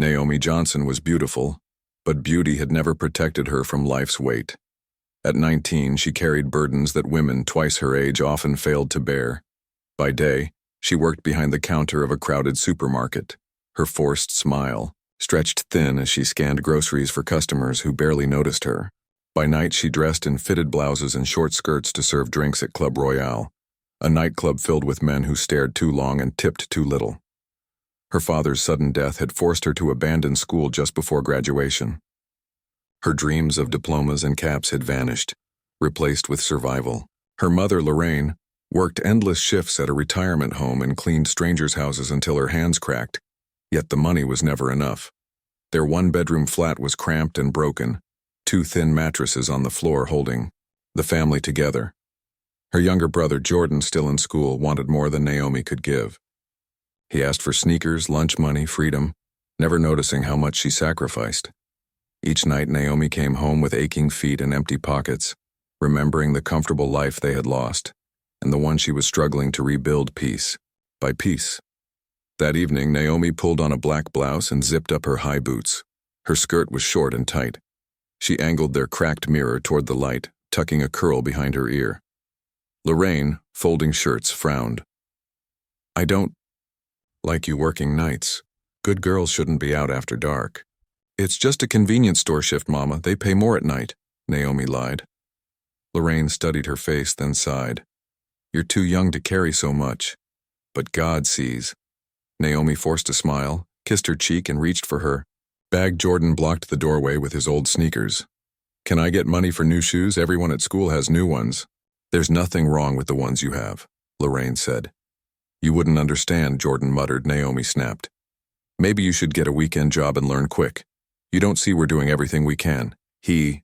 Naomi Johnson was beautiful, but beauty had never protected her from life's weight. At 19, she carried burdens that women twice her age often failed to bear. By day, she worked behind the counter of a crowded supermarket, her forced smile stretched thin as she scanned groceries for customers who barely noticed her. By night, she dressed in fitted blouses and short skirts to serve drinks at Club Royale, a nightclub filled with men who stared too long and tipped too little. Her father's sudden death had forced her to abandon school just before graduation. Her dreams of diplomas and caps had vanished, replaced with survival. Her mother, Lorraine, worked endless shifts at a retirement home and cleaned strangers' houses until her hands cracked, yet the money was never enough. Their one-bedroom flat was cramped and broken, two thin mattresses on the floor holding the family together. Her younger brother, Jordan, still in school, wanted more than Naomi could give. He asked for sneakers, lunch money, freedom, never noticing how much she sacrificed. Each night, Naomi came home with aching feet and empty pockets, remembering the comfortable life they had lost, and the one she was struggling to rebuild piece by piece. That evening, Naomi pulled on a black blouse and zipped up her high boots. Her skirt was short and tight. She angled their cracked mirror toward the light, tucking a curl behind her ear. Lorraine, folding shirts, frowned. "I don't like you working nights. Good girls shouldn't be out after dark." "It's just a convenience store shift, Mama. They pay more at night," Naomi lied. Lorraine studied her face, then sighed. "You're too young to carry so much. But God sees." Naomi forced a smile, kissed her cheek, and reached for her bag. Jordan blocked the doorway with his old sneakers. "Can I get money for new shoes? Everyone at school has new ones." "There's nothing wrong with the ones you have," Lorraine said. "You wouldn't understand," Jordan muttered. Naomi snapped. "Maybe you should get a weekend job and learn quick. You don't see we're doing everything we can." He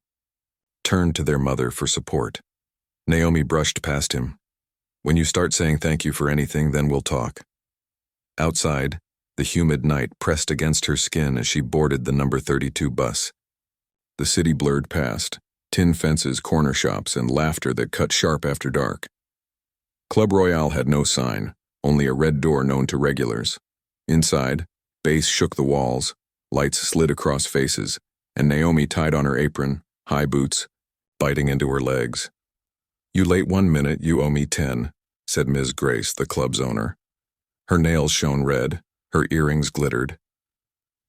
turned to their mother for support. Naomi brushed past him. "When you start saying thank you for anything, then we'll talk." Outside, the humid night pressed against her skin as she boarded the number 32 bus. The city blurred past, tin fences, corner shops, and laughter that cut sharp after dark. Club Royale had no sign, only a red door known to regulars. Inside, bass shook the walls, lights slid across faces, and Naomi tied on her apron, high boots, biting into her legs. "You late 1 minute, you owe me 10, said Ms. Grace, the club's owner. Her nails shone red, her earrings glittered.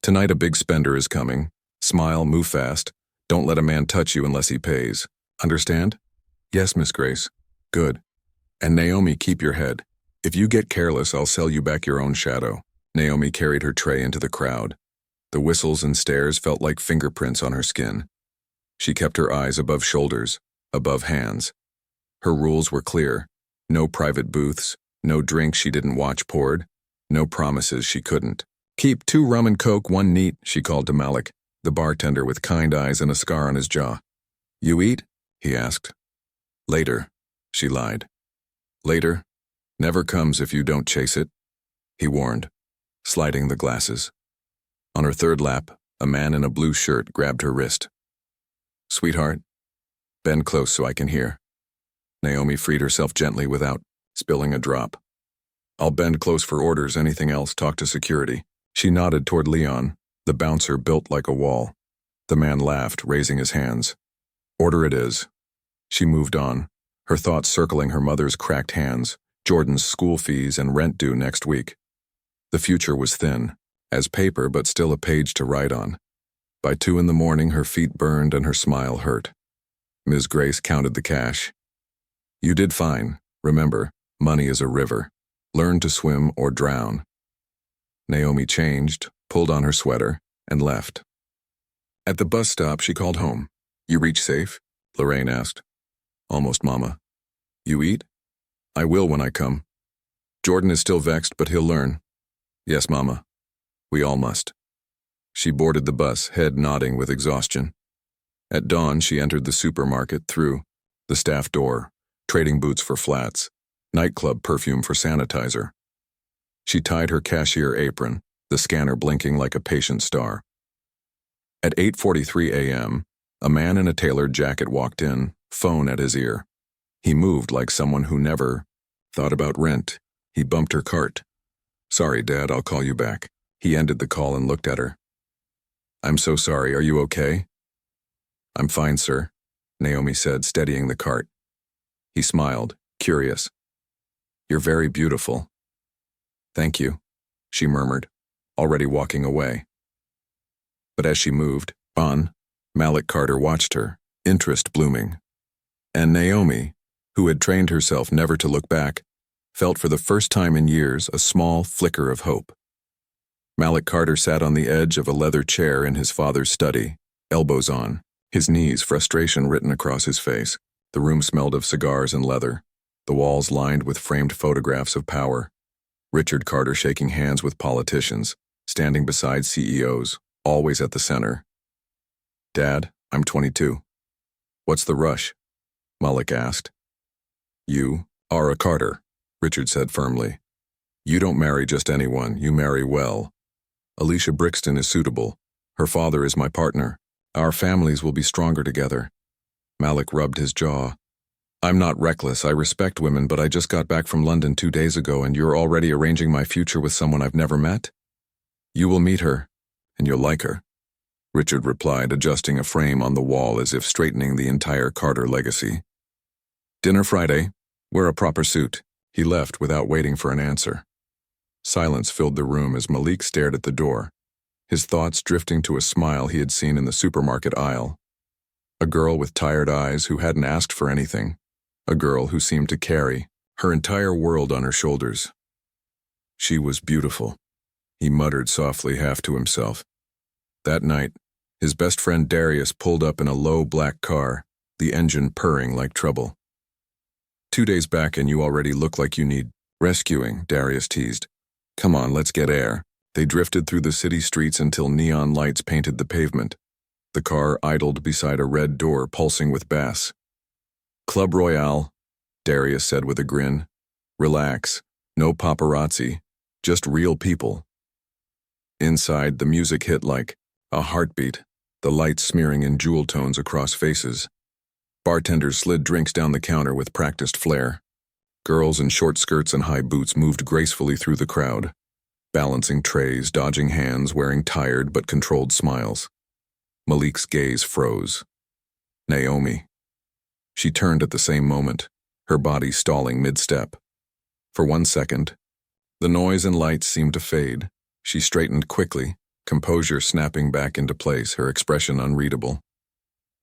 "Tonight a big spender is coming. Smile, move fast. Don't let a man touch you unless he pays. Understand?" "Yes, Miss Grace." "Good. And Naomi, keep your head. If you get careless, I'll sell you back your own shadow." Naomi carried her tray into the crowd. The whistles and stares felt like fingerprints on her skin. She kept her eyes above shoulders, above hands. Her rules were clear. No private booths, no drinks she didn't watch poured, no promises she couldn't. "Keep 2 rum and coke, 1 neat," she called to Malik, the bartender with kind eyes and a scar on his jaw. "You eat?" he asked. "Later," she lied. "Later never comes if you don't chase it," he warned, sliding the glasses. On her third lap, a man in a blue shirt grabbed her wrist. "Sweetheart, bend close so I can hear." Naomi freed herself gently without spilling a drop. "I'll bend close for orders. Anything else, talk to security." She nodded toward Leon, the bouncer built like a wall. The man laughed, raising his hands. "Order it is." She moved on, her thoughts circling her mother's cracked hands, Jordan's school fees, and rent due next week. The future was thin, as paper but still a page to write on. By 2 in the morning, her feet burned and her smile hurt. Ms. Grace counted the cash. "You did fine. Remember, money is a river. Learn to swim or drown." Naomi changed, pulled on her sweater, and left. At the bus stop, she called home. "You reach safe?" Lorraine asked. "Almost, Mama." "You eat?" "I will when I come." "Jordan is still vexed, but he'll learn." "Yes, Mama. We all must." She boarded the bus, head nodding with exhaustion. At dawn, she entered the supermarket through the staff door, trading boots for flats, nightclub perfume for sanitizer. She tied her cashier apron, the scanner blinking like a patient star. At 8:43 a.m., a man in a tailored jacket walked in, phone at his ear. He moved like someone who never thought about rent. He bumped her cart. "Sorry, Dad, I'll call you back." He ended the call and looked at her. I'm so sorry, are you okay? I'm fine, sir, Naomi said, steadying the cart. He smiled, curious. You're very beautiful. Thank you, she murmured, already walking away. But as she moved on, Malik Carter watched her, interest blooming. And Naomi, who had trained herself never to look back, felt for the first time in years a small flicker of hope. Malik Carter sat on the edge of a leather chair in his father's study, elbows on, his knees, frustration written across his face. The room smelled of cigars and leather, the walls lined with framed photographs of power. Richard Carter shaking hands with politicians, standing beside CEOs, always at the center. Dad, I'm 22. What's the rush? Malik asked. You are a Carter, Richard said firmly. You don't marry just anyone, you marry well. Alicia Brixton is suitable. Her father is my partner. Our families will be stronger together. Malik rubbed his jaw. I'm not reckless, I respect women, but I just got back from London 2 days ago and you're already arranging my future with someone I've never met? You will meet her, and you'll like her, Richard replied, adjusting a frame on the wall as if straightening the entire Carter legacy. Dinner Friday. Wear a proper suit. He left without waiting for an answer. Silence filled the room as Malik stared at the door, his thoughts drifting to a smile he had seen in the supermarket aisle. A girl with tired eyes who hadn't asked for anything. A girl who seemed to carry her entire world on her shoulders. She was beautiful, he muttered softly, half to himself. That night, his best friend Darius pulled up in a low black car, the engine purring like trouble. 2 days back and you already look like you need rescuing, Darius teased. Come on, let's get air. They drifted through the city streets until neon lights painted the pavement. The car idled beside a red door pulsing with bass. Club Royale, Darius said with a grin. Relax, no paparazzi, just real people. Inside, the music hit like a heartbeat, the lights smearing in jewel tones across faces. Bartenders slid drinks down the counter with practiced flair. Girls in short skirts and high boots moved gracefully through the crowd, balancing trays, dodging hands, wearing tired but controlled smiles. Malik's gaze froze. Naomi. She turned at the same moment, her body stalling mid-step. For 1 second, the noise and lights seemed to fade. She straightened quickly, composure snapping back into place, her expression unreadable.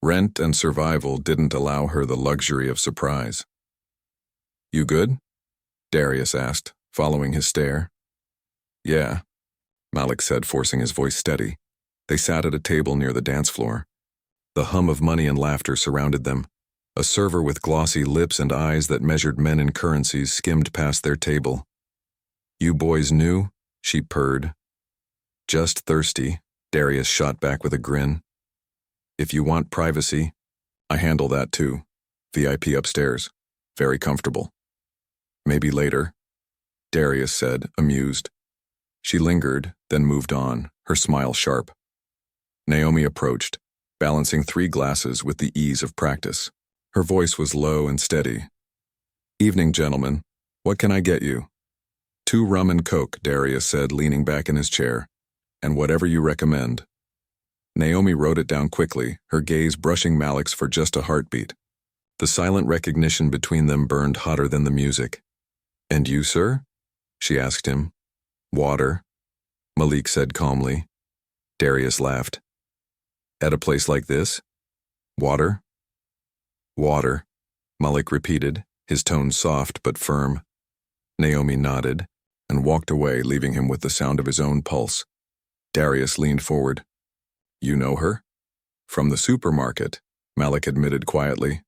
Rent and survival didn't allow her the luxury of surprise. You good? Darius asked, following his stare. Yeah, Malik said, forcing his voice steady. They sat at a table near the dance floor. The hum of money and laughter surrounded them. A server with glossy lips and eyes that measured men in currencies skimmed past their table. You boys new? She purred. Just thirsty, Darius shot back with a grin. If you want privacy, I handle that too. VIP upstairs. Very comfortable. Maybe later, Darius said, amused. She lingered, then moved on, her smile sharp. Naomi approached, balancing 3 glasses with the ease of practice. Her voice was low and steady. Evening, gentlemen. What can I get you? 2 rum and coke, Darius said, leaning back in his chair. And whatever you recommend. Naomi wrote it down quickly, her gaze brushing Malik's for just a heartbeat. The silent recognition between them burned hotter than the music. And you, sir? She asked him. Water, Malik said calmly. Darius laughed. At a place like this? Water? Water, Malik repeated, his tone soft but firm. Naomi nodded and walked away, leaving him with the sound of his own pulse. Darius leaned forward. You know her? From the supermarket, Malik admitted quietly.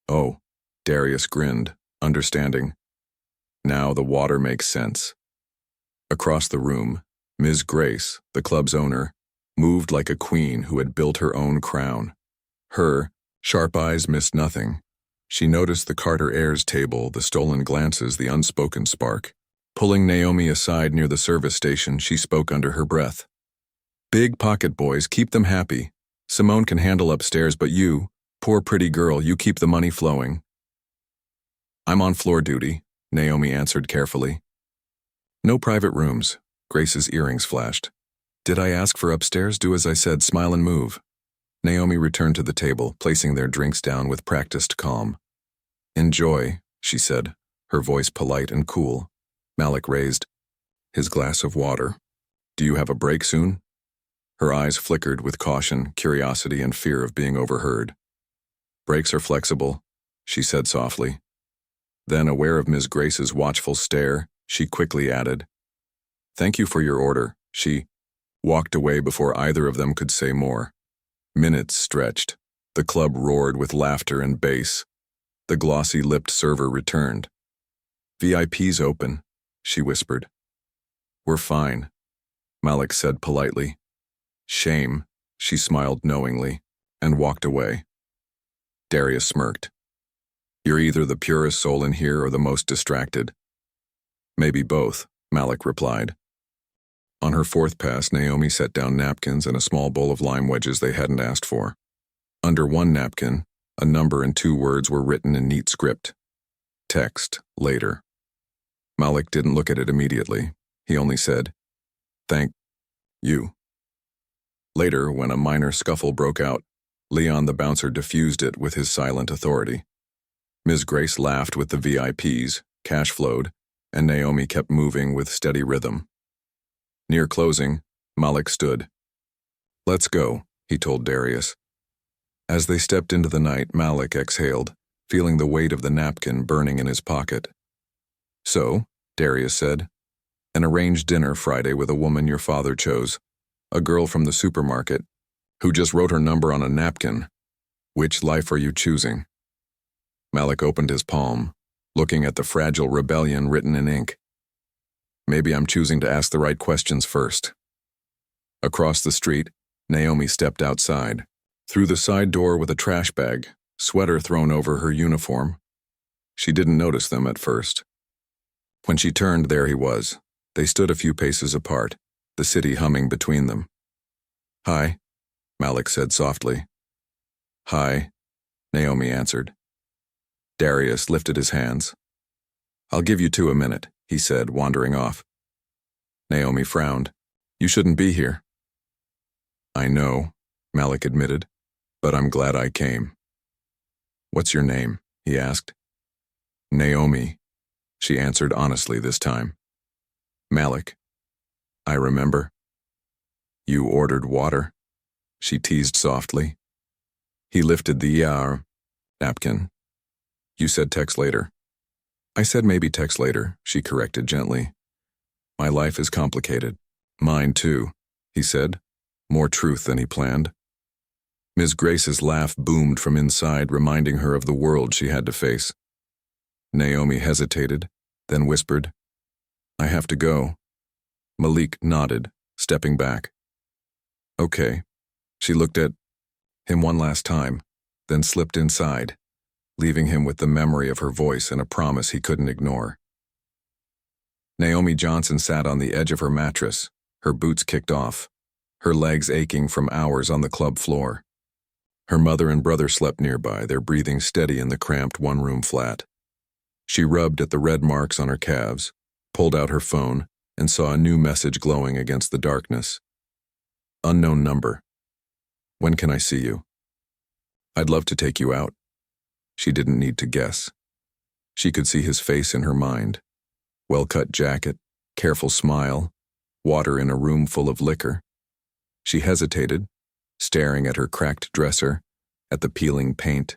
Oh, Darius grinned, understanding. Now the water makes sense. Across the room, Ms. Grace, the club's owner, moved like a queen who had built her own crown. Her sharp eyes missed nothing. She noticed the Carter heirs table, the stolen glances, the unspoken spark. Pulling Naomi aside near the service station, she spoke under her breath. Big pocket boys, keep them happy. Simone can handle upstairs, but you, poor pretty girl, you keep the money flowing. I'm on floor duty, Naomi answered carefully. No private rooms, Grace's earrings flashed. Did I ask for upstairs? Do as I said, smile and move. Naomi returned to the table, placing their drinks down with practiced calm. Enjoy, she said, her voice polite and cool. Malik raised his glass of water. Do you have a break soon? Her eyes flickered with caution, curiosity, and fear of being overheard. Breaks are flexible, she said softly. Then, aware of Ms. Grace's watchful stare, she quickly added, Thank you for your order. She walked away before either of them could say more. Minutes stretched. The club roared with laughter and bass. The glossy-lipped server returned. VIP's open, she whispered. We're fine, Malik said politely. Shame, she smiled knowingly, and walked away. Darius smirked. You're either the purest soul in here or the most distracted. Maybe both, Malik replied. On her fourth pass, Naomi set down napkins and a small bowl of lime wedges they hadn't asked for. Under one napkin, a number and 2 words were written in neat script. Text, later. Malik didn't look at it immediately. He only said, Thank you. Later, when a minor scuffle broke out, Leon the bouncer diffused it with his silent authority. Ms. Grace laughed with the VIPs, cash flowed, and Naomi kept moving with steady rhythm. Near closing, Malik stood. Let's go, he told Darius. As they stepped into the night, Malik exhaled, feeling the weight of the napkin burning in his pocket. So, Darius said, an arranged dinner Friday with a woman your father chose, a girl from the supermarket, who just wrote her number on a napkin. Which life are you choosing? Malik opened his palm, looking at the fragile rebellion written in ink. Maybe I'm choosing to ask the right questions first. Across the street, Naomi stepped outside, through the side door with a trash bag, sweater thrown over her uniform. She didn't notice them at first. When she turned, there he was. They stood a few paces apart, the city humming between them. Hi, Malik said softly. Hi, Naomi answered. Darius lifted his hands. I'll give you 2 a minute, he said, wandering off. Naomi frowned. You shouldn't be here. I know, Malik admitted, but I'm glad I came. What's your name? He asked. Naomi, she answered honestly this time. Malik. I remember. You ordered water, she teased softly. He lifted the napkin. You said text later. I said maybe text later, she corrected gently. My life is complicated. Mine too, he said, more truth than he planned. Ms. Grace's laugh boomed from inside, reminding her of the world she had to face. Naomi hesitated, then whispered, I have to go. Malik nodded, stepping back. Okay. She looked at him one last time, then slipped inside, leaving him with the memory of her voice and a promise he couldn't ignore. Naomi Johnson sat on the edge of her mattress, her boots kicked off, her legs aching from hours on the club floor. Her mother and brother slept nearby, their breathing steady in the cramped one-room flat. She rubbed at the red marks on her calves, pulled out her phone, and saw a new message glowing against the darkness. Unknown number. When can I see you? I'd love to take you out. She didn't need to guess. She could see his face in her mind. Well-cut jacket, careful smile, water in a room full of liquor. She hesitated, staring at her cracked dresser, at the peeling paint,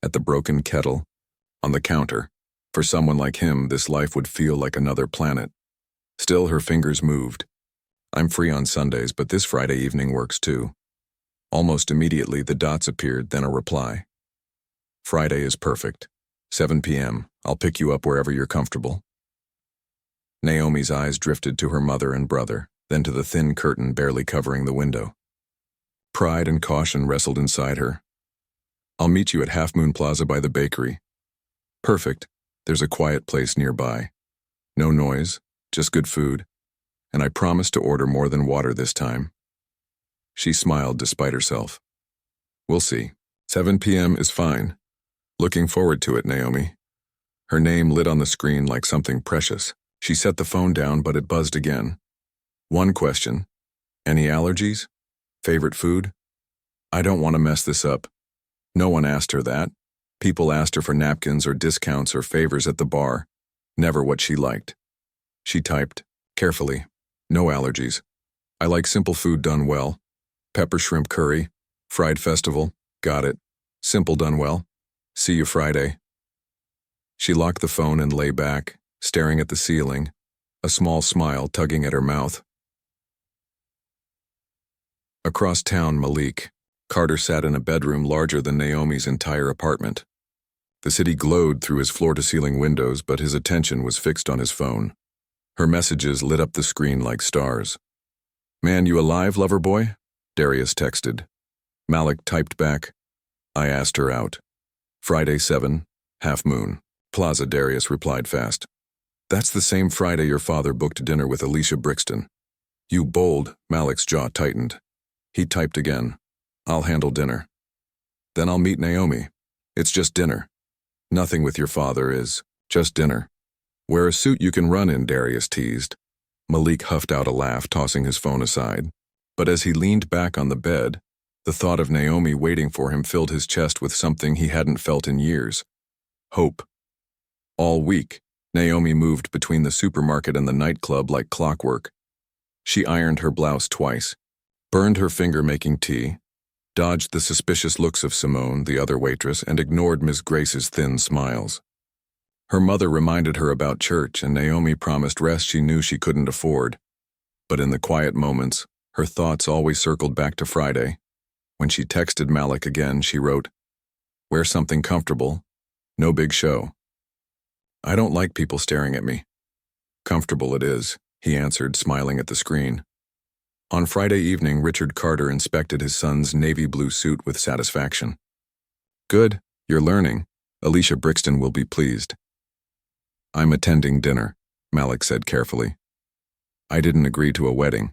at the broken kettle, on the counter. For someone like him, this life would feel like another planet. Still, her fingers moved. I'm free on Sundays, but this Friday evening works too. Almost immediately, the dots appeared, then a reply. Friday is perfect. 7 p.m. I'll pick you up wherever you're comfortable. Naomi's eyes drifted to her mother and brother, then to the thin curtain barely covering the window. Pride and caution wrestled inside her. I'll meet you at Half Moon Plaza by the bakery. Perfect. There's a quiet place nearby. No noise, just good food. And I promise to order more than water this time. She smiled despite herself. We'll see. 7 p.m. is fine. Looking forward to it, Naomi. Her name lit on the screen like something precious. She set the phone down, but it buzzed again. One question. Any allergies? Favorite food? I don't want to mess this up. No one asked her that. People asked her for napkins or discounts or favors at the bar. Never what she liked. She typed, carefully, no allergies. I like simple food done well. Pepper shrimp curry, fried festival, got it. Simple done well. See you Friday. She locked the phone and lay back, staring at the ceiling, a small smile tugging at her mouth. Across town, Malik, Carter sat in a bedroom larger than Naomi's entire apartment. The city glowed through his floor-to-ceiling windows, but his attention was fixed on his phone. Her messages lit up the screen like stars. Man, you alive, lover boy? Darius texted. Malik typed back, I asked her out. Friday 7, half moon. Plaza, Darius replied fast. That's the same Friday your father booked dinner with Alicia Brixton. You bold, Malik's jaw tightened. He typed again. I'll handle dinner. Then I'll meet Naomi. It's just dinner. Nothing with your father is just dinner. Wear a suit you can run in, Darius teased. Malik huffed out a laugh, tossing his phone aside. But as he leaned back on the bed, the thought of Naomi waiting for him filled his chest with something he hadn't felt in years. Hope. All week, Naomi moved between the supermarket and the nightclub like clockwork. She ironed her blouse twice, burned her finger making tea, dodged the suspicious looks of Simone, the other waitress, and ignored Miss Grace's thin smiles. Her mother reminded her about church, and Naomi promised rest she knew she couldn't afford. But in the quiet moments, her thoughts always circled back to Friday. When she texted Malik again, she wrote, Wear something comfortable. No big show. I don't like people staring at me. Comfortable it is, he answered, smiling at the screen. On Friday evening, Richard Carter inspected his son's navy blue suit with satisfaction. Good, you're learning. Alicia Brixton will be pleased. I'm attending dinner, Malik said carefully. I didn't agree to a wedding.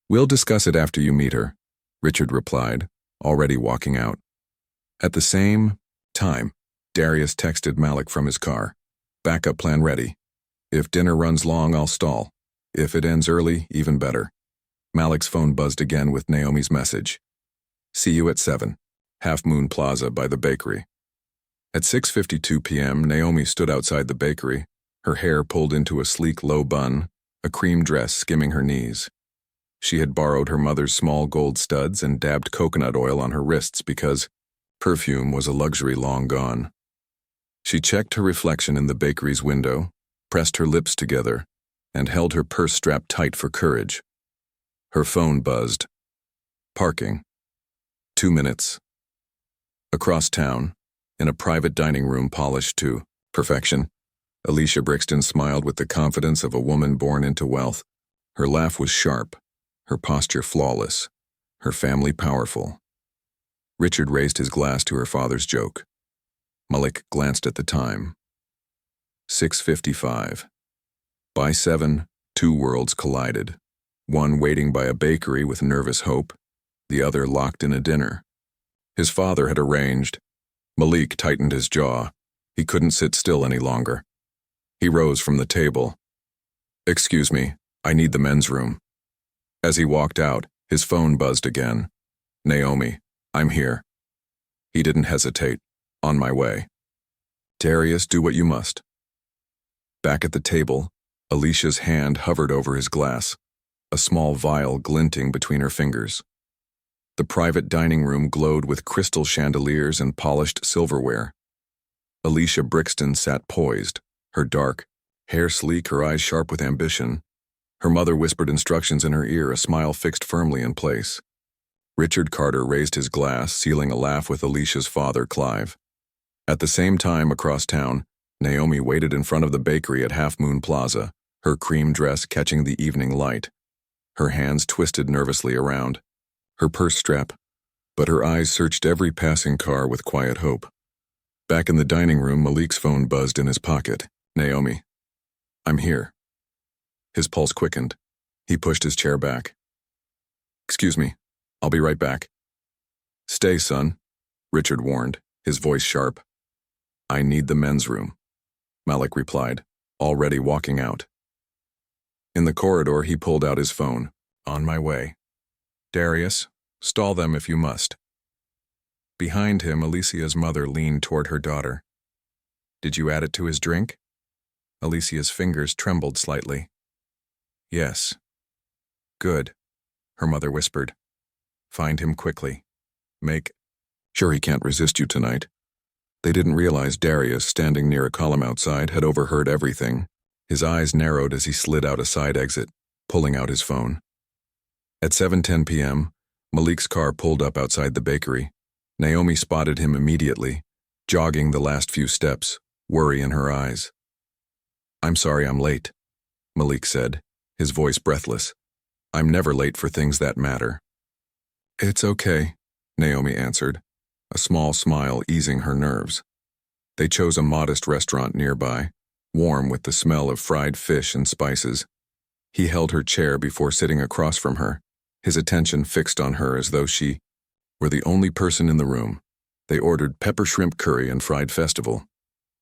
We'll discuss it after you meet her, Richard replied, already walking out. At the same time, Darius texted Malik from his car. Backup plan ready. If dinner runs long, I'll stall. If it ends early, even better. Malik's phone buzzed again with Naomi's message. See you at 7. Half Moon Plaza by the bakery. At 6:52 p.m., Naomi stood outside the bakery, her hair pulled into a sleek low bun, a cream dress skimming her knees. She had borrowed her mother's small gold studs and dabbed coconut oil on her wrists because perfume was a luxury long gone. She checked her reflection in the bakery's window, pressed her lips together, and held her purse strapped tight for courage. Her phone buzzed. Parking. 2 minutes. Across town, in a private dining room polished to perfection, Alicia Brixton smiled with the confidence of a woman born into wealth. Her laugh was sharp, her posture flawless, her family powerful. Richard raised his glass to her father's joke. Malik glanced at the time. 6:55. By 7, two worlds collided, one waiting by a bakery with nervous hope, the other locked in a dinner. His father had arranged. Malik tightened his jaw. He couldn't sit still any longer. He rose from the table. Excuse me, I need the men's room. As he walked out, his phone buzzed again. Naomi, I'm here. He didn't hesitate. On my way. Darius, do what you must. Back at the table, Alicia's hand hovered over his glass, a small vial glinting between her fingers. The private dining room glowed with crystal chandeliers and polished silverware. Alicia Brixton sat poised, her dark hair sleek, her eyes sharp with ambition. Her mother whispered instructions in her ear, a smile fixed firmly in place. Richard Carter raised his glass, sealing a laugh with Alicia's father, Clive. At the same time, across town, Naomi waited in front of the bakery at Half Moon Plaza, her cream dress catching the evening light. Her hands twisted nervously around, her purse strap, but her eyes searched every passing car with quiet hope. Back in the dining room, Malik's phone buzzed in his pocket. Naomi, I'm here. His pulse quickened. He pushed his chair back. Excuse me, I'll be right back. Stay, son, Richard warned, his voice sharp. I need the men's room, Malik replied, already walking out. In the corridor, he pulled out his phone. On my way. Darius, stall them if you must. Behind him, Alicia's mother leaned toward her daughter. Did you add it to his drink? Alicia's fingers trembled slightly. Yes. Good, her mother whispered. Find him quickly. Make sure he can't resist you tonight. They didn't realize Darius, standing near a column outside, had overheard everything. His eyes narrowed as he slid out a side exit, pulling out his phone. At 7:10 p.m., Malik's car pulled up outside the bakery. Naomi spotted him immediately, jogging the last few steps, worry in her eyes. I'm sorry I'm late, Malik said, his voice breathless. I'm never late for things that matter. It's okay, Naomi answered, a small smile easing her nerves. They chose a modest restaurant nearby, warm with the smell of fried fish and spices. He held her chair before sitting across from her, his attention fixed on her as though she were the only person in the room. They ordered pepper shrimp curry and fried festival.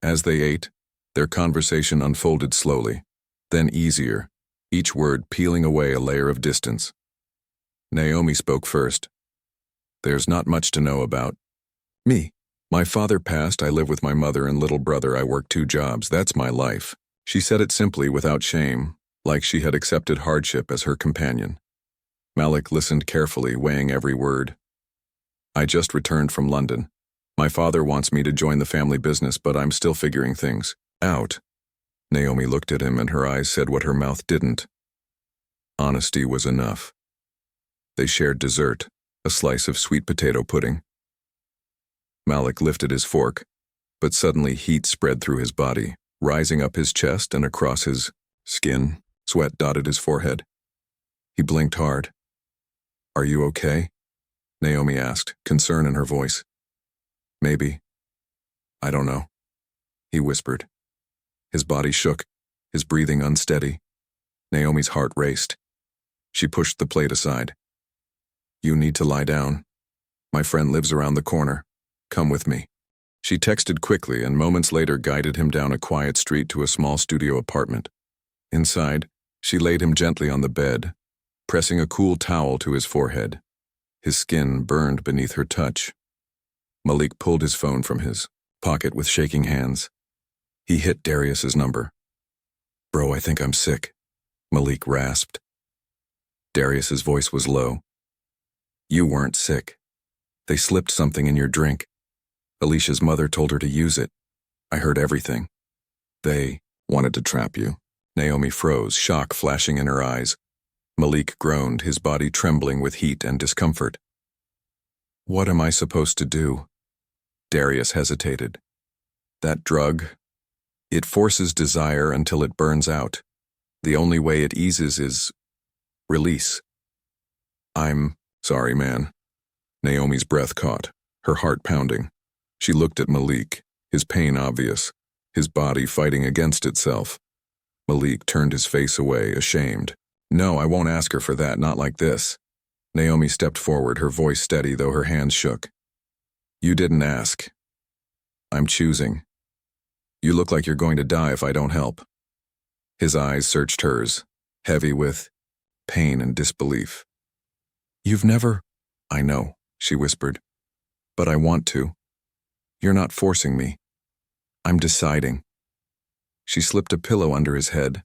As they ate, their conversation unfolded slowly, then easier, each word peeling away a layer of distance. Naomi spoke first. There's not much to know about me. My father passed, I live with my mother and little brother, I work 2 jobs, that's my life. She said it simply, without shame, like she had accepted hardship as her companion. Malik listened carefully, weighing every word. I just returned from London. My father wants me to join the family business, but I'm still figuring things out. Naomi looked at him and her eyes said what her mouth didn't. Honesty was enough. They shared dessert, a slice of sweet potato pudding. Malik lifted his fork, but suddenly heat spread through his body, rising up his chest and across his skin. Sweat dotted his forehead. He blinked hard. Are you okay? Naomi asked, concern in her voice. Maybe. I don't know. He whispered. His body shook, his breathing unsteady. Naomi's heart raced. She pushed the plate aside. You need to lie down. My friend lives around the corner. Come with me. She texted quickly and moments later guided him down a quiet street to a small studio apartment. Inside, she laid him gently on the bed, pressing a cool towel to his forehead. His skin burned beneath her touch. Malik pulled his phone from his pocket with shaking hands. He hit Darius's number. Bro, I think I'm sick, Malik rasped. Darius's voice was low. You weren't sick. They slipped something in your drink. Alicia's mother told her to use it. I heard everything. They wanted to trap you. Naomi froze, shock flashing in her eyes. Malik groaned, his body trembling with heat and discomfort. What am I supposed to do? Darius hesitated. That drug, it forces desire until it burns out. The only way it eases is release. I'm sorry, man. Naomi's breath caught, her heart pounding. She looked at Malik, his pain obvious, his body fighting against itself. Malik turned his face away, ashamed. No, I won't ask her for that, not like this. Naomi stepped forward, her voice steady though her hands shook. You didn't ask. I'm choosing. You look like you're going to die if I don't help. His eyes searched hers, heavy with pain and disbelief. You've never... I know, she whispered. But I want to. You're not forcing me. I'm deciding. She slipped a pillow under his head,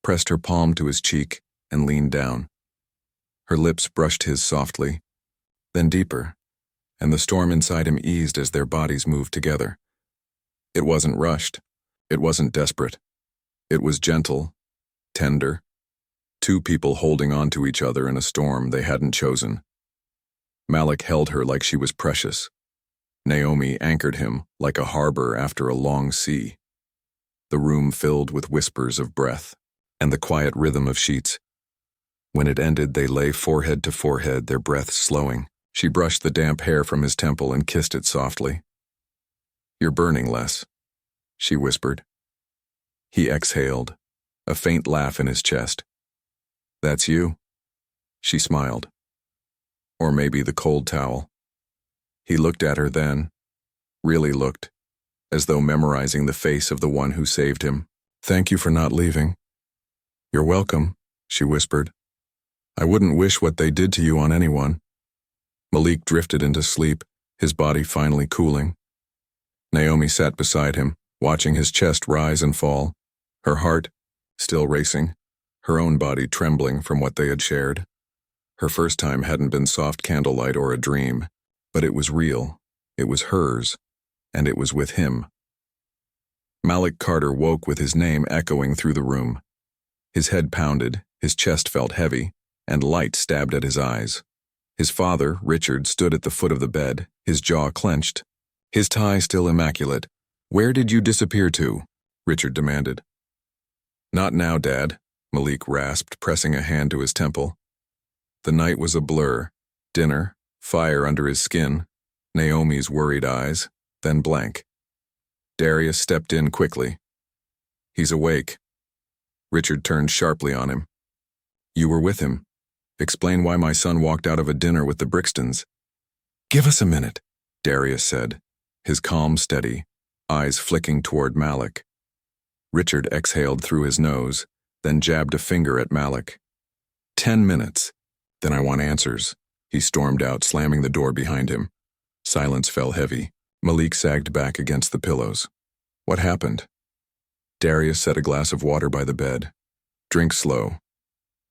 pressed her palm to his cheek, and leaned down. Her lips brushed his softly, then deeper, and the storm inside him eased as their bodies moved together. It wasn't rushed. It wasn't desperate. It was gentle, tender. 2 people holding on to each other in a storm they hadn't chosen. Malik held her like she was precious. Naomi anchored him like a harbor after a long sea. The room filled with whispers of breath and the quiet rhythm of sheets. When it ended, they lay forehead to forehead, their breaths slowing. She brushed the damp hair from his temple and kissed it softly. You're burning less, she whispered. He exhaled, a faint laugh in his chest. That's you, she smiled. Or maybe the cold towel. He looked at her then, really looked, as though memorizing the face of the one who saved him. Thank you for not leaving. You're welcome, she whispered. I wouldn't wish what they did to you on anyone. Malik drifted into sleep, his body finally cooling. Naomi sat beside him, watching his chest rise and fall, her heart still racing, her own body trembling from what they had shared. Her first time hadn't been soft candlelight or a dream, but it was real, it was hers, and it was with him. Malik Carter woke with his name echoing through the room. His head pounded, his chest felt heavy, and light stabbed at his eyes. His father, Richard, stood at the foot of the bed, his jaw clenched, his tie still immaculate. "Where did you disappear to?" Richard demanded. "Not now, Dad," Malik rasped, pressing a hand to his temple. The night was a blur. Dinner, fire under his skin, Naomi's worried eyes, then blank. Darius stepped in quickly. "He's awake." Richard turned sharply on him. "You were with him. Explain why my son walked out of a dinner with the Brixtons." "Give us a minute," Darius said, his calm steady, eyes flicking toward Malik. Richard exhaled through his nose, then jabbed a finger at Malik. 10 minutes. Then I want answers. He stormed out, slamming the door behind him. Silence fell heavy. Malik sagged back against the pillows. "What happened?" Darius set a glass of water by the bed. "Drink slow."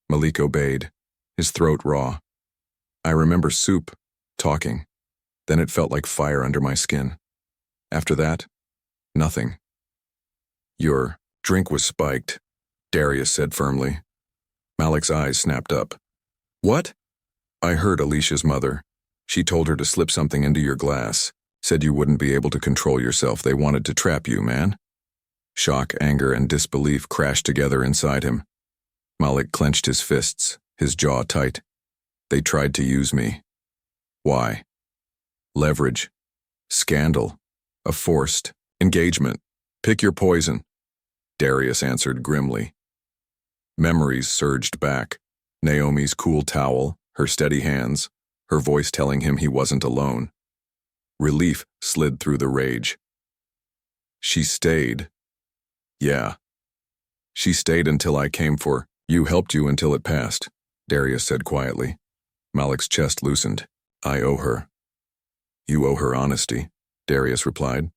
Malik obeyed, his throat raw. "I remember soup, talking. Then it felt like fire under my skin. After that, nothing." "Your drink was spiked," Darius said firmly. Malik's eyes snapped up. "What?" "I heard Alicia's mother. She told her to slip something into your glass. Said you wouldn't be able to control yourself. They wanted to trap you, man." Shock, anger, and disbelief crashed together inside him. Malik clenched his fists, his jaw tight. "They tried to use me." "Why?" "Leverage. Scandal. A forced engagement. Pick your poison," Darius answered grimly. Memories surged back. Naomi's cool towel, her steady hands, her voice telling him he wasn't alone. Relief slid through the rage. "She stayed." "Yeah. She stayed until I came for you, helped you until it passed," Darius said quietly. Malik's chest loosened. "I owe her." "You owe her honesty," Darius replied.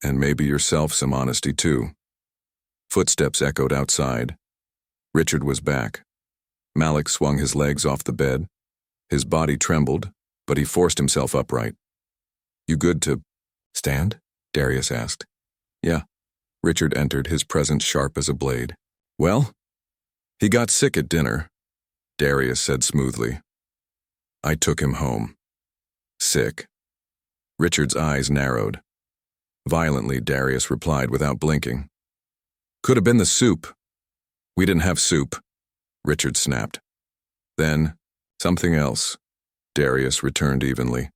"And maybe yourself some honesty too." Footsteps echoed outside. Richard was back. Malik swung his legs off the bed. His body trembled, but he forced himself upright. "You good to stand?" Darius asked. "Yeah." Richard entered, his presence sharp as a blade. "Well, he got sick at dinner," Darius said smoothly. "I took him home." "Sick?" Richard's eyes narrowed. Violently, Darius replied without blinking. "Could have been the soup." "We didn't have soup," Richard snapped. "Then, something else," Darius returned evenly.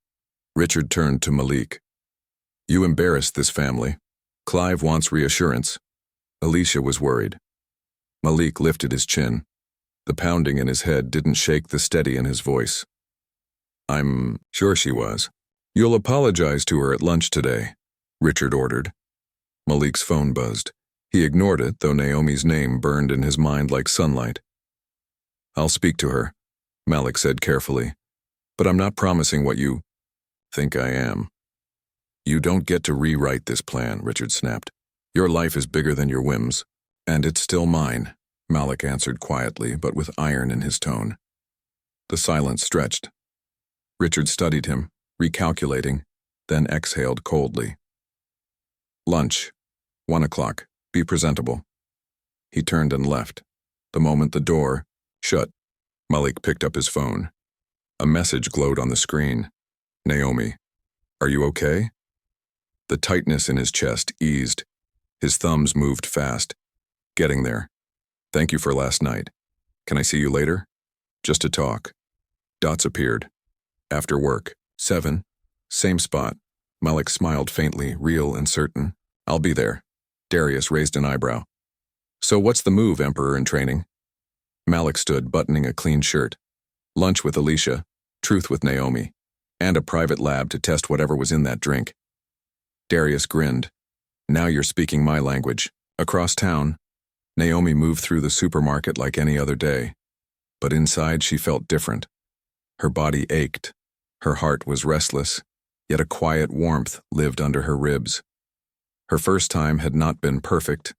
Richard turned to Malik. "You embarrassed this family. Clive wants reassurance." Alicia was worried. Malik lifted his chin. The pounding in his head didn't shake the steady in his voice. "I'm sure she was. You'll apologize to her at lunch today," Richard ordered. Malik's phone buzzed. He ignored it, though Naomi's name burned in his mind like sunlight. "I'll speak to her," Malik said carefully. "But I'm not promising what you think I am." "You don't get to rewrite this plan," Richard snapped. "Your life is bigger than your whims, and it's still mine," Malik answered quietly, but with iron in his tone. The silence stretched. Richard studied him, recalculating, then exhaled coldly. "Lunch, 1 o'clock. Be presentable." He turned and left. The moment the door shut, Malik picked up his phone. A message glowed on the screen. "Naomi, are you okay?" The tightness in his chest eased. His thumbs moved fast. "Getting there. Thank you for last night. Can I see you later? Just to talk." Dots appeared. "After work, 7. Same spot." Malik smiled faintly, real and certain. "I'll be there." Darius raised an eyebrow. "So what's the move, Emperor in training?" Malik stood, buttoning a clean shirt. "Lunch with Alicia, truth with Naomi, and a private lab to test whatever was in that drink." Darius grinned. "Now you're speaking my language." Across town, Naomi moved through the supermarket like any other day. But inside she felt different. Her body ached. Her heart was restless, yet a quiet warmth lived under her ribs. Her first time had not been perfect,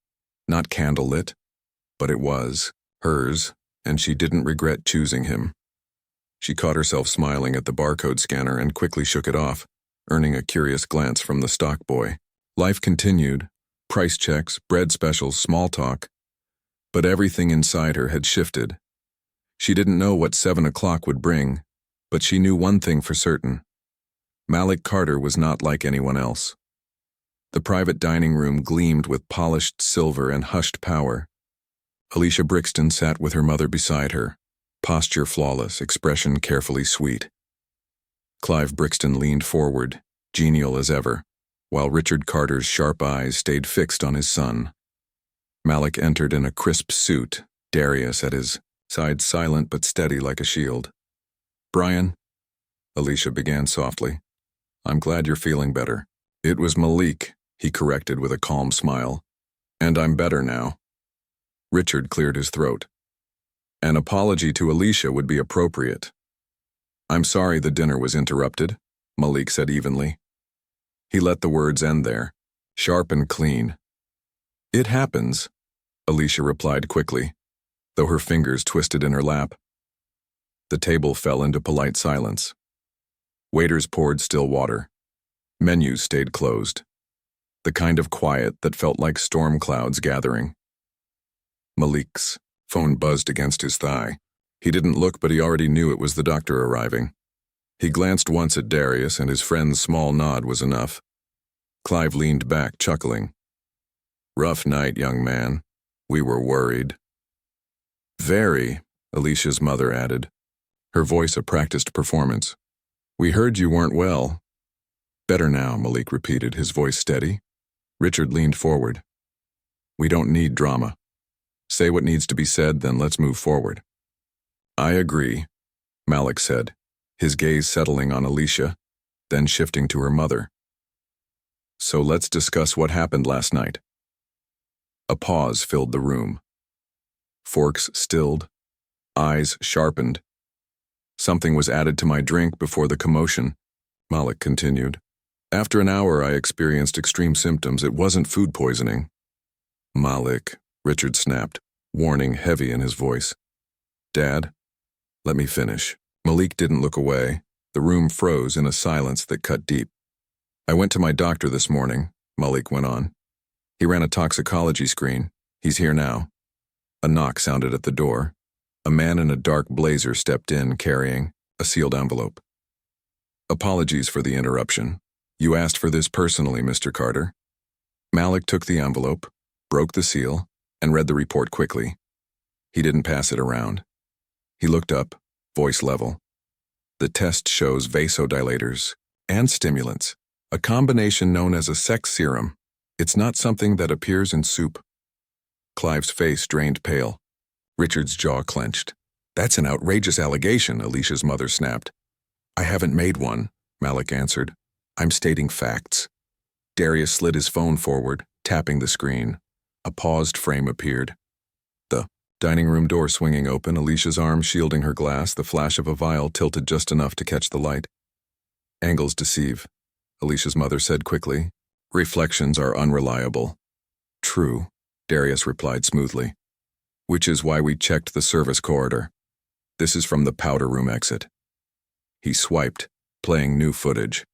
not candlelit, but it was hers, and she didn't regret choosing him. She caught herself smiling at the barcode scanner and quickly shook it off, earning a curious glance from the stock boy. Life continued, price checks, bread specials, small talk. But everything inside her had shifted. She didn't know what 7 o'clock would bring, but she knew one thing for certain. Malik Carter was not like anyone else. The private dining room gleamed with polished silver and hushed power. Alicia Brixton sat with her mother beside her, posture flawless, expression carefully sweet. Clive Brixton leaned forward, genial as ever, while Richard Carter's sharp eyes stayed fixed on his son. Malik entered in a crisp suit, Darius at his side silent but steady like a shield. "Brian," Alicia began softly, "I'm glad you're feeling better." "It was Malik," he corrected with a calm smile. "And I'm better now." Richard cleared his throat. An apology to Alicia would be appropriate. "I'm sorry the dinner was interrupted," Malik said evenly. He let the words end there, sharp and clean. "It happens," Alicia replied quickly, though her fingers twisted in her lap. The table fell into polite silence. Waiters poured still water. Menus stayed closed. The kind of quiet that felt like storm clouds gathering. Malik's phone buzzed against his thigh. He didn't look, but he already knew it was the doctor arriving. He glanced once at Darius, and his friend's small nod was enough. Clive leaned back, chuckling. "Rough night, young man. We were worried." "Very," Alicia's mother added, her voice a practiced performance. "We heard you weren't well." "Better now," Malik repeated, his voice steady. Richard leaned forward. "We don't need drama. Say what needs to be said, then let's move forward." "I agree," Malik said, his gaze settling on Alicia, then shifting to her mother. "So let's discuss what happened last night." A pause filled the room. Forks stilled, eyes sharpened. "Something was added to my drink before the commotion," Malik continued. "After an hour I experienced extreme symptoms. It wasn't food poisoning." "Malik," Richard snapped, warning heavy in his voice. "Dad, let me finish." Malik didn't look away. The room froze in a silence that cut deep. "I went to my doctor this morning," Malik went on. "He ran a toxicology screen. He's here now." A knock sounded at the door. A man in a dark blazer stepped in, carrying a sealed envelope. "Apologies for the interruption. You asked for this personally, Mr. Carter." Malik took the envelope, broke the seal, and read the report quickly. He didn't pass it around. He looked up, voice level. "The test shows vasodilators and stimulants, a combination known as a sex serum. It's not something that appears in soup." Clive's face drained pale. Richard's jaw clenched. "That's an outrageous allegation," Alicia's mother snapped. "I haven't made one," Malik answered. "I'm stating facts." Darius slid his phone forward, tapping the screen. A paused frame appeared. The dining room door swinging open, Alicia's arm shielding her glass, the flash of a vial tilted just enough to catch the light. "Angles deceive," Alicia's mother said quickly. "Reflections are unreliable." "True," Darius replied smoothly. "Which is why we checked the service corridor. This is from the powder room exit." He swiped, playing new footage.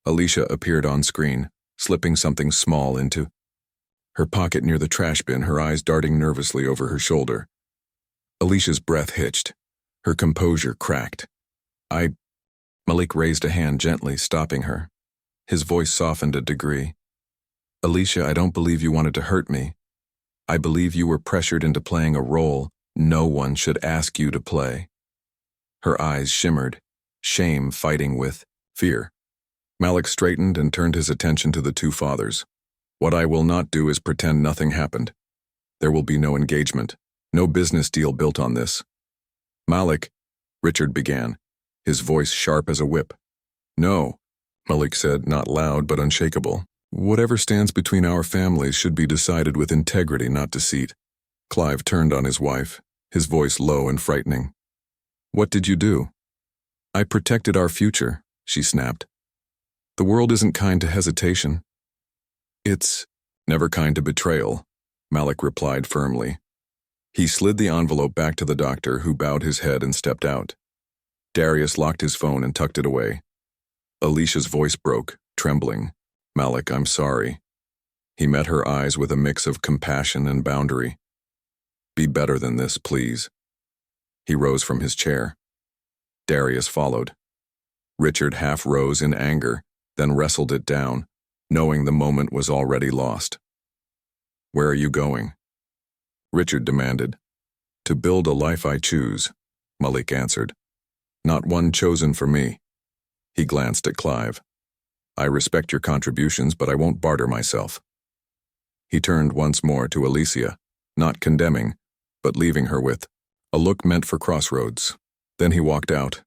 Alicia appeared on screen, slipping something small into her pocket near the trash bin, her eyes darting nervously over her shoulder. Alicia's breath hitched. Her composure cracked. Malik raised a hand gently, stopping her. His voice softened a degree. "Alicia, I don't believe you wanted to hurt me. I believe you were pressured into playing a role no one should ask you to play." Her eyes shimmered, shame fighting with fear. Malik straightened and turned his attention to the two fathers. "What I will not do is pretend nothing happened. There will be no engagement, no business deal built on this." "Malik," Richard began, his voice sharp as a whip. "No," Malik said, not loud but unshakable. "Whatever stands between our families should be decided with integrity, not deceit." Clive turned on his wife, his voice low and frightening. What did you do? I protected our future, she snapped. The world isn't kind to hesitation. It's never kind to betrayal, Malik replied firmly. He slid the envelope back to the doctor, who bowed his head and stepped out. Darius locked his phone and tucked it away. Alicia's voice broke, trembling. Malik, I'm sorry. He met her eyes with a mix of compassion and boundary. Be better than this, please. He rose from his chair. Darius followed. Richard half rose in anger, then wrestled it down, knowing the moment was already lost. Where are you going? Richard demanded. To build a life I choose, Malik answered. Not one chosen for me. He glanced at Clive. I respect your contributions, but I won't barter myself. He turned once more to Alicia, not condemning, but leaving her with a look meant for crossroads. Then he walked out.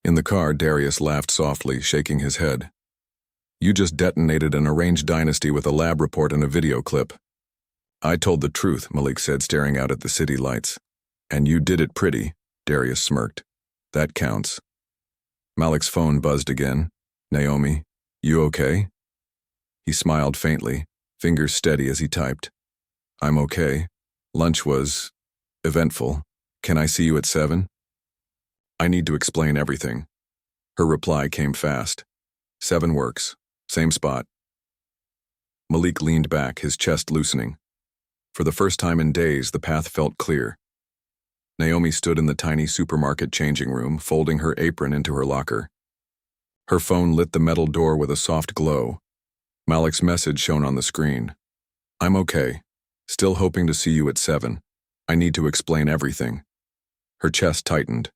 In the car, Darius laughed softly, shaking his head. You just detonated an arranged dynasty with a lab report and a video clip. I told the truth, Malik said, staring out at the city lights. And you did it pretty, Darius smirked. That counts. Malik's phone buzzed again. Naomi, you okay? He smiled faintly, fingers steady as he typed. I'm okay. Lunch was eventful. Can I see you at 7? I need to explain everything. Her reply came fast. 7 works. Same spot. Malik leaned back, his chest loosening. For the first time in days, the path felt clear. Naomi stood in the tiny supermarket changing room, folding her apron into her locker. Her phone lit the metal door with a soft glow. Malik's message shone on the screen. I'm okay. Still hoping to see you at 7. I need to explain everything. Her chest tightened.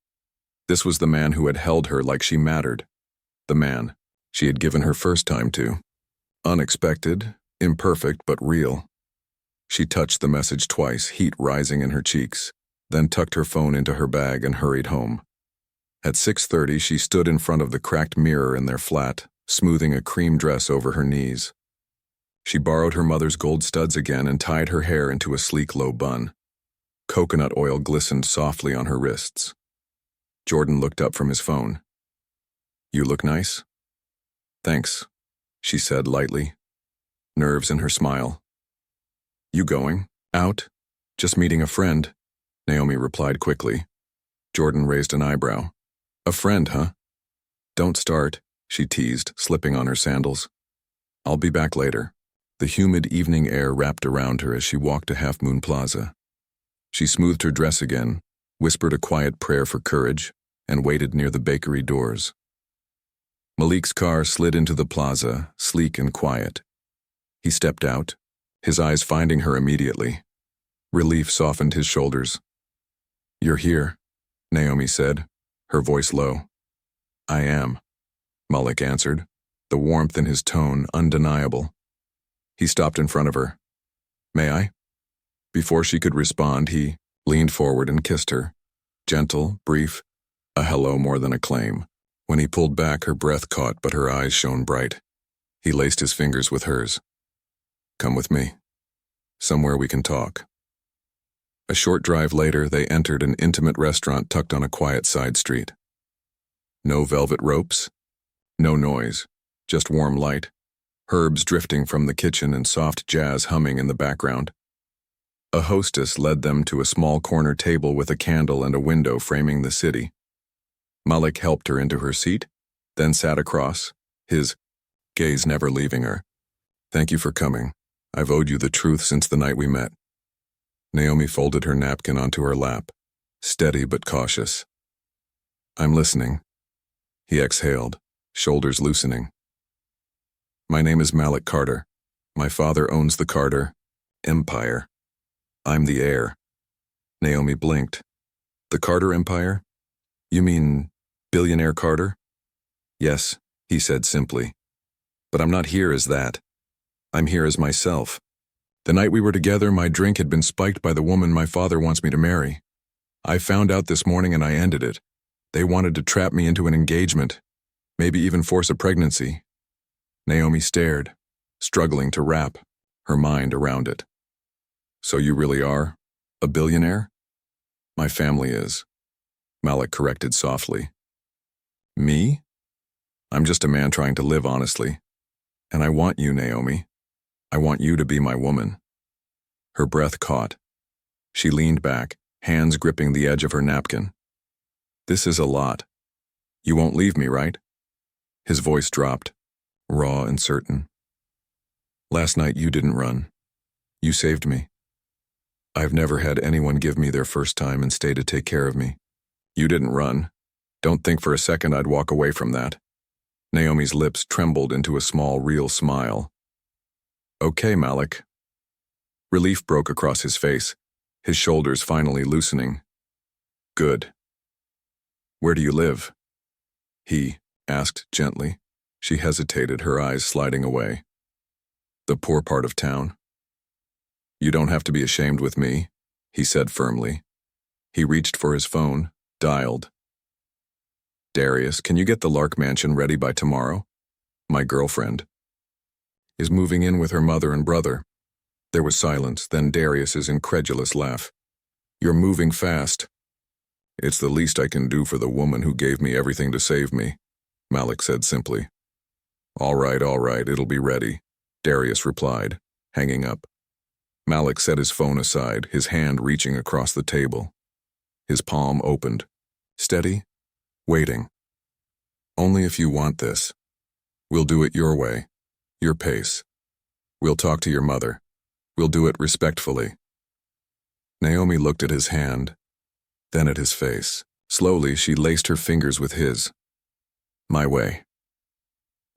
This was the man who had held her like she mattered. The man she had given her first time to. Unexpected, imperfect, but real. She touched the message twice, heat rising in her cheeks, then tucked her phone into her bag and hurried home. At 6:30, she stood in front of the cracked mirror in their flat, smoothing a cream dress over her knees. She borrowed her mother's gold studs again and tied her hair into a sleek low bun. Coconut oil glistened softly on her wrists. Jordan looked up from his phone. You look nice? Thanks, she said lightly, nerves in her smile. You going? Out? Just meeting a friend, Naomi replied quickly. Jordan raised an eyebrow. A friend, huh? Don't start, she teased, slipping on her sandals. I'll be back later. The humid evening air wrapped around her as she walked to Half Moon Plaza. She smoothed her dress again, whispered a quiet prayer for courage, and waited near the bakery doors. Malik's car slid into the plaza, sleek and quiet. He stepped out, his eyes finding her immediately. Relief softened his shoulders. You're here, Naomi said, her voice low. I am, Malik answered, the warmth in his tone undeniable. He stopped in front of her. May I? Before she could respond, he leaned forward and kissed her. Gentle, brief, a hello more than a claim. When he pulled back, her breath caught, but her eyes shone bright. He laced his fingers with hers. Come with me. Somewhere we can talk. A short drive later, they entered an intimate restaurant tucked on a quiet side street. No velvet ropes, no noise, just warm light, herbs drifting from the kitchen and soft jazz humming in the background. A hostess led them to a small corner table with a candle and a window framing the city. Malik helped her into her seat, then sat across, his gaze never leaving her. Thank you for coming. I've owed you the truth since the night we met. Naomi folded her napkin onto her lap, steady but cautious. I'm listening. He exhaled, shoulders loosening. My name is Malik Carter. My father owns the Carter Empire. I'm the heir. Naomi blinked. The Carter Empire? You mean Billionaire Carter? Yes, he said simply. But I'm not here as that. I'm here as myself. The night we were together, my drink had been spiked by the woman my father wants me to marry. I found out this morning and I ended it. They wanted to trap me into an engagement, maybe even force a pregnancy. Naomi stared, struggling to wrap her mind around it. So you really are a billionaire? My family is, Malik corrected softly. Me? I'm just a man trying to live honestly. And I want you, Naomi. I want you to be my woman. Her breath caught. She leaned back, hands gripping the edge of her napkin. This is a lot. You won't leave me, right? His voice dropped, raw and certain. Last night you didn't run. You saved me. I've never had anyone give me their first time and stay to take care of me. You didn't run. Don't think for a second I'd walk away from that. Naomi's lips trembled into a small, real smile. Okay, Malik. Relief broke across his face, his shoulders finally loosening. Good. Where do you live? He asked gently. She hesitated, her eyes sliding away. The poor part of town. You don't have to be ashamed with me, he said firmly. He reached for his phone, dialed. Darius, can you get the Lark Mansion ready by tomorrow? My girlfriend is moving in with her mother and brother. There was silence, then Darius's incredulous laugh. You're moving fast. It's the least I can do for the woman who gave me everything to save me, Malik said simply. All right, it'll be ready, Darius replied, hanging up. Malik set his phone aside, his hand reaching across the table. His palm opened. Steady, waiting. Only if you want this. We'll do it your way, your pace. We'll talk to your mother. We'll do it respectfully. Naomi looked at his hand, then at his face. Slowly, she laced her fingers with his. My way.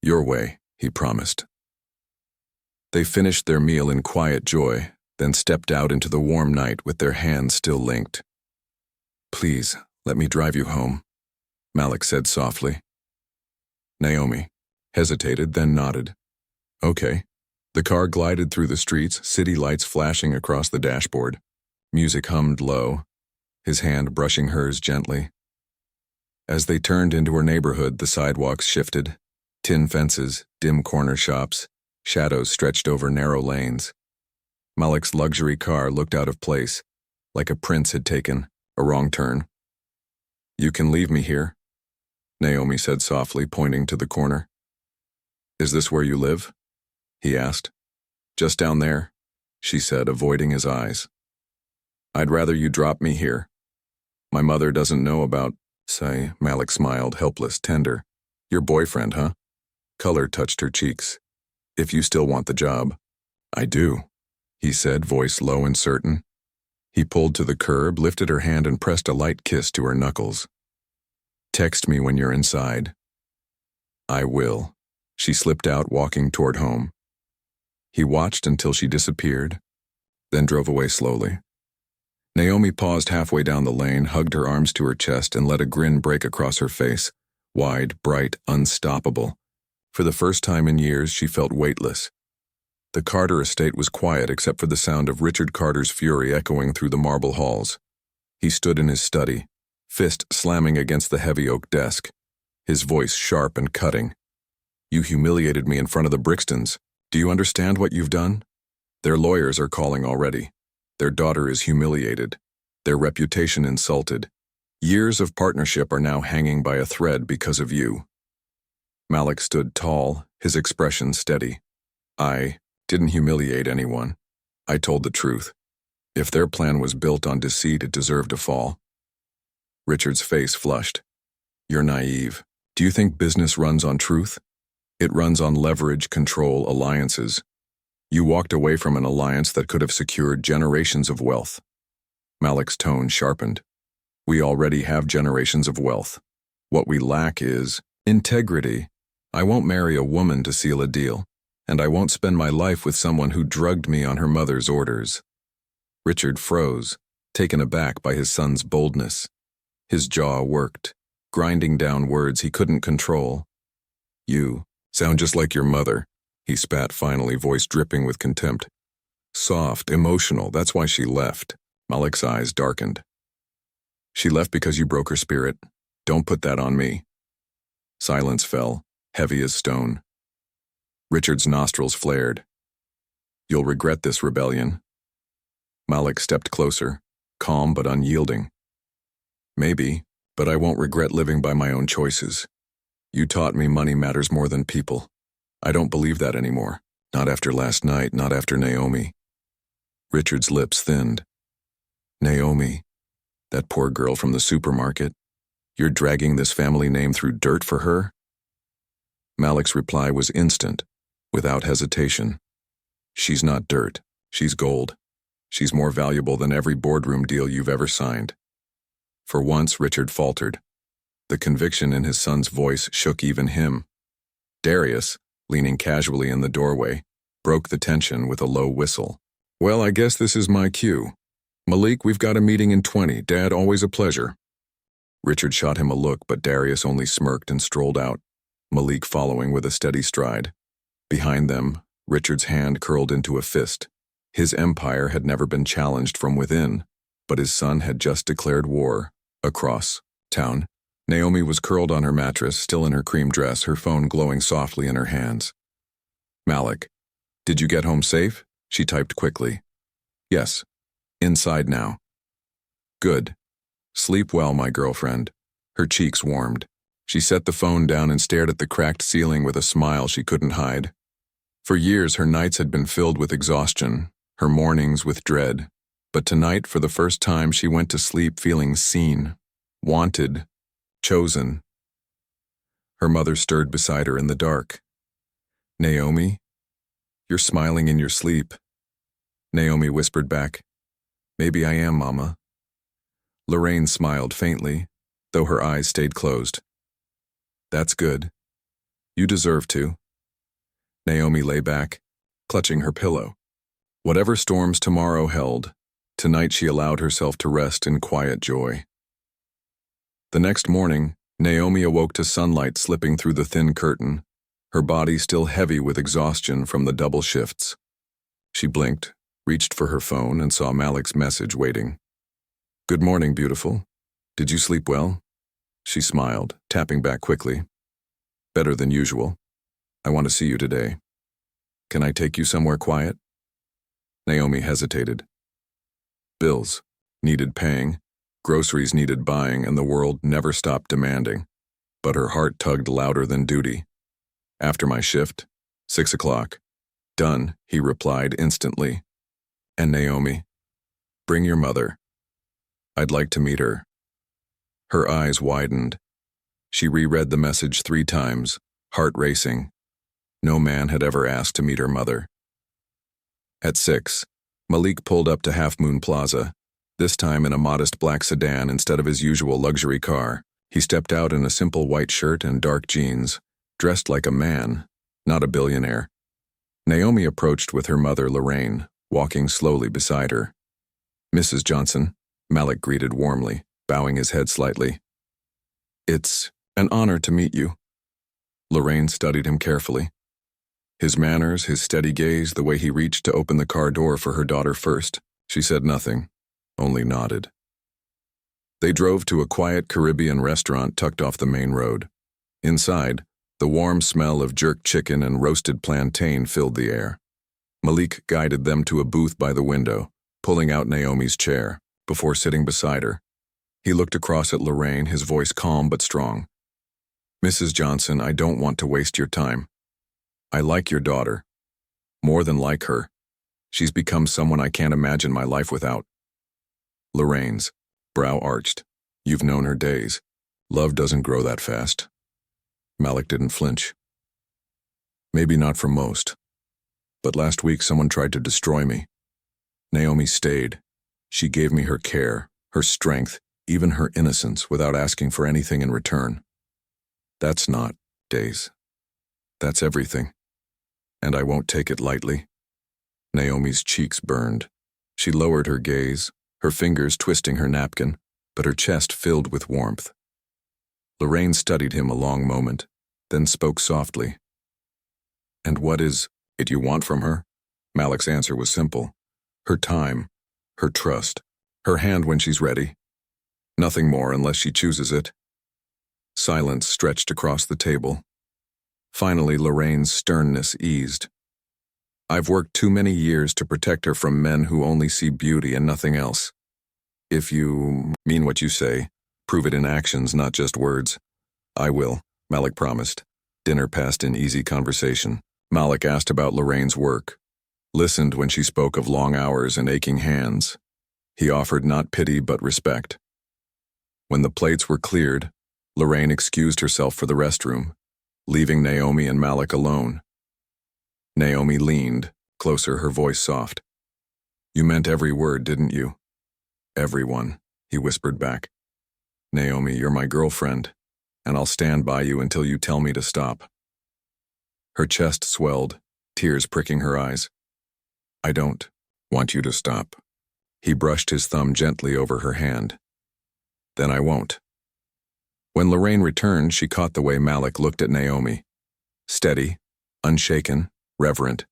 Your way, he promised. They finished their meal in quiet joy, then stepped out into the warm night with their hands still linked. Please, let me drive you home, Malik said softly. Naomi hesitated, then nodded. Okay. The car glided through the streets, city lights flashing across the dashboard. Music hummed low, his hand brushing hers gently. As they turned into her neighborhood, the sidewalks shifted. Tin fences, dim corner shops, shadows stretched over narrow lanes. Malik's luxury car looked out of place, like a prince had taken a wrong turn. You can leave me here, Naomi said softly, pointing to the corner. Is this where you live? He asked. Just down there, she said, avoiding his eyes. I'd rather you drop me here. My mother doesn't know about, say, Malik smiled, helpless, tender. Your boyfriend, huh? Color touched her cheeks. If you still want the job. I do, he said, voice low and certain. He pulled to the curb, lifted her hand and pressed a light kiss to her knuckles. Text me when you're inside. I will. She slipped out, walking toward home. He watched until she disappeared, then drove away slowly. Naomi paused halfway down the lane, hugged her arms to her chest, and let a grin break across her face, wide, bright, unstoppable. For the first time in years, she felt weightless. The Carter estate was quiet except for the sound of Richard Carter's fury echoing through the marble halls. He stood in his study, fist slamming against the heavy oak desk, his voice sharp and cutting. You humiliated me in front of the Brixtons. Do you understand what you've done? Their lawyers are calling already. Their daughter is humiliated. Their reputation insulted. Years of partnership are now hanging by a thread because of you. Malik stood tall, his expression steady. I didn't humiliate anyone. I told the truth. If their plan was built on deceit, it deserved to fall. Richard's face flushed. You're naive. Do you think business runs on truth? It runs on leverage, control, alliances. You walked away from an alliance that could have secured generations of wealth. Malik's tone sharpened. We already have generations of wealth. What we lack is integrity. I won't marry a woman to seal a deal, and I won't spend my life with someone who drugged me on her mother's orders. Richard froze, taken aback by his son's boldness. His jaw worked, grinding down words he couldn't control. You sound just like your mother, he spat finally, voice dripping with contempt. Soft, emotional, that's why she left. Malik's eyes darkened. She left because you broke her spirit. Don't put that on me. Silence fell, heavy as stone. Richard's nostrils flared. You'll regret this rebellion. Malik stepped closer, calm but unyielding. Maybe, but I won't regret living by my own choices. You taught me money matters more than people. I don't believe that anymore. Not after last night, not after Naomi. Richard's lips thinned. Naomi, that poor girl from the supermarket. You're dragging this family name through dirt for her? Malik's reply was instant, without hesitation. She's not dirt. She's gold. She's more valuable than every boardroom deal you've ever signed. For once, Richard faltered. The conviction in his son's voice shook even him. Darius, leaning casually in the doorway, broke the tension with a low whistle. Well, I guess this is my cue. Malik, we've got a meeting in 20. Dad, always a pleasure. Richard shot him a look, but Darius only smirked and strolled out, Malik following with a steady stride. Behind them, Richard's hand curled into a fist. His empire had never been challenged from within, but his son had just declared war. Across town, Naomi was curled on her mattress, still in her cream dress, her phone glowing softly in her hands. Malik, did you get home safe? She typed quickly. Yes. Inside now. Good. Sleep well, my girlfriend. Her cheeks warmed. She set the phone down and stared at the cracked ceiling with a smile she couldn't hide. For years, her nights had been filled with exhaustion, her mornings with dread. But tonight, for the first time, she went to sleep feeling seen, wanted, chosen. Her mother stirred beside her in the dark. Naomi, you're smiling in your sleep. Naomi whispered back, Maybe I am, Mama. Lorraine smiled faintly, though her eyes stayed closed. That's good. You deserve to. Naomi lay back, clutching her pillow. Whatever storms tomorrow held, tonight she allowed herself to rest in quiet joy. The next morning, Naomi awoke to sunlight slipping through the thin curtain, her body still heavy with exhaustion from the double shifts. She blinked, reached for her phone, and saw Malik's message waiting. Good morning, beautiful. Did you sleep well? She smiled, tapping back quickly. Better than usual. I want to see you today. Can I take you somewhere quiet? Naomi hesitated. Bills needed paying, groceries needed buying, and the world never stopped demanding. But her heart tugged louder than duty. After my shift, 6 o'clock. Done, he replied instantly. And Naomi, bring your mother. I'd like to meet her. Her eyes widened. She reread the message 3 times, heart racing. No man had ever asked to meet her mother. At 6, Malik pulled up to Half Moon Plaza, this time in a modest black sedan instead of his usual luxury car. He stepped out in a simple white shirt and dark jeans, dressed like a man, not a billionaire. Naomi approached with her mother, Lorraine, walking slowly beside her. Mrs. Johnson, Malik greeted warmly, bowing his head slightly. It's an honor to meet you. Lorraine studied him carefully. His manners, his steady gaze, the way he reached to open the car door for her daughter first. She said nothing, only nodded. They drove to a quiet Caribbean restaurant tucked off the main road. Inside, the warm smell of jerk chicken and roasted plantain filled the air. Malik guided them to a booth by the window, pulling out Naomi's chair, before sitting beside her. He looked across at Lorraine, his voice calm but strong. Mrs. Johnson, I don't want to waste your time. I like your daughter. More than like her. She's become someone I can't imagine my life without. Lorraine's brow arched. You've known her days. Love doesn't grow that fast. Malik didn't flinch. Maybe not for most. But last week someone tried to destroy me. Naomi stayed. She gave me her care, her strength, even her innocence without asking for anything in return. That's not days. That's everything. And I won't take it lightly. Naomi's cheeks burned. She lowered her gaze, her fingers twisting her napkin, but her chest filled with warmth. Lorraine studied him a long moment, then spoke softly. And what is it you want from her? Malik's answer was simple. Her time, her trust, her hand when she's ready. Nothing more unless she chooses it. Silence stretched across the table. Finally, Lorraine's sternness eased. I've worked too many years to protect her from men who only see beauty and nothing else. If you mean what you say, Prove it in actions, not just words. I will, Malik promised. Dinner passed in easy conversation. Malik asked about Lorraine's work, listened when she spoke of long hours and aching hands. He offered not pity but respect. When the plates were cleared, Lorraine excused herself for the restroom, leaving Naomi and Malik alone. Naomi leaned closer, her voice soft. You meant every word, didn't you? Everyone, he whispered back. Naomi, you're my girlfriend, and I'll stand by you until you tell me to stop. Her chest swelled, tears pricking her eyes. I don't want you to stop. He brushed his thumb gently over her hand. Then I won't. When Lorraine returned, she caught the way Malik looked at Naomi. Steady, unshaken, reverent.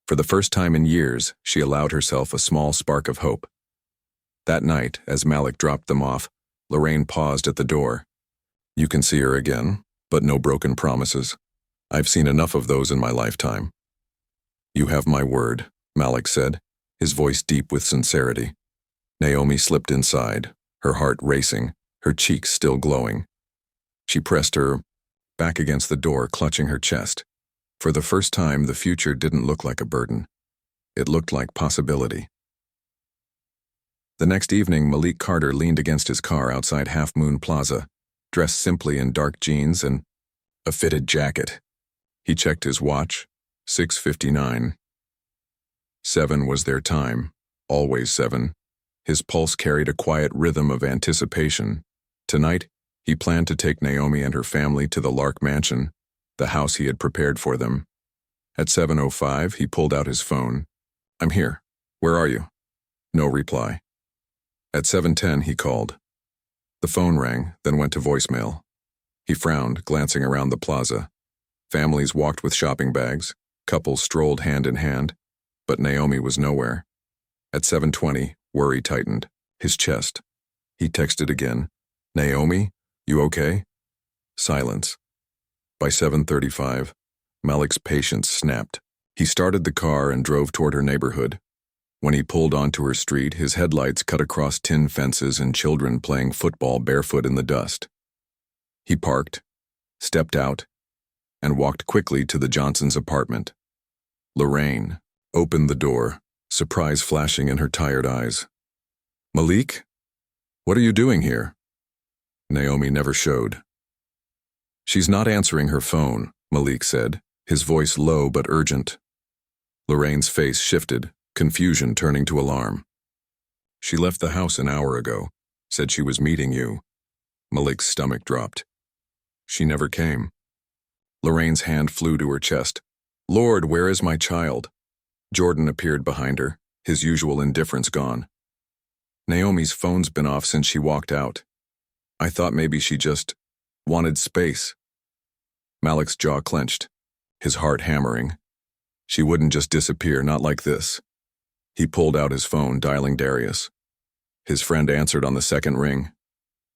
For the first time in years, she allowed herself a small spark of hope. That night, as Malik dropped them off, Lorraine paused at the door. You can see her again, but no broken promises. I've seen enough of those in my lifetime. You have my word, Malik said, his voice deep with sincerity. Naomi slipped inside, her heart racing, her cheeks still glowing. She pressed her back against the door, clutching her chest. For the first time, the future didn't look like a burden. It looked like possibility. The next evening, Malik Carter leaned against his car outside Half Moon Plaza, dressed simply in dark jeans and a fitted jacket. He checked his watch, 6:59. 7 was their time, always 7. His pulse carried a quiet rhythm of anticipation. Tonight, he planned to take Naomi and her family to the Lark Mansion, the house he had prepared for them. At 7:05, he pulled out his phone. I'm here. Where are you? No reply. At 7:10, he called. The phone rang, then went to voicemail. He frowned, glancing around the plaza. Families walked with shopping bags, couples strolled hand in hand, but Naomi was nowhere. At 7:20, worry tightened his chest. He texted again. Naomi, you okay? Silence. By 7:35, Malik's patience snapped. He started the car and drove toward her neighborhood. When he pulled onto her street, his headlights cut across tin fences and children playing football barefoot in the dust. He parked, stepped out, and walked quickly to the Johnsons' apartment. Lorraine opened the door, surprise flashing in her tired eyes. Malik? What are you doing here? Naomi never showed. She's not answering her phone, Malik said, his voice low but urgent. Lorraine's face shifted, confusion turning to alarm. She left the house an hour ago, said she was meeting you. Malik's stomach dropped. She never came. Lorraine's hand flew to her chest. Lord, where is my child? Jordan appeared behind her, his usual indifference gone. Naomi's phone's been off since she walked out. I thought maybe she just wanted space. Malik's jaw clenched, his heart hammering. She wouldn't just disappear, not like this. He pulled out his phone, dialing Darius. His friend answered on the second ring.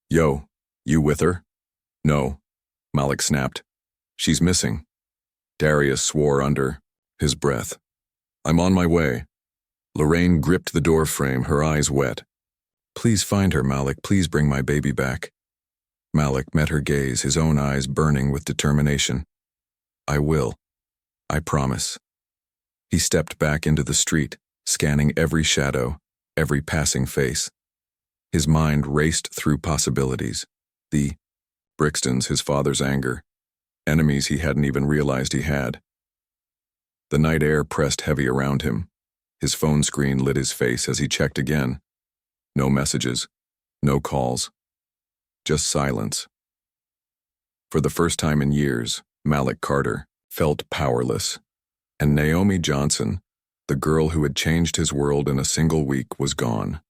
Yo, you with her? No, Malik snapped. She's missing. Darius swore under his breath. I'm on my way. Lorraine gripped the door frame, her eyes wet. Please find her, Malik. Please bring my baby back. Malik met her gaze, his own eyes burning with determination. I will. I promise. He stepped back into the street, scanning every shadow, every passing face. His mind raced through possibilities. The Brixtons, his father's anger. Enemies he hadn't even realized he had. The night air pressed heavy around him. His phone screen lit his face as he checked again. No messages, no calls, just silence. For the first time in years, Malik Carter felt powerless, and Naomi Johnson, the girl who had changed his world in a single week, was gone.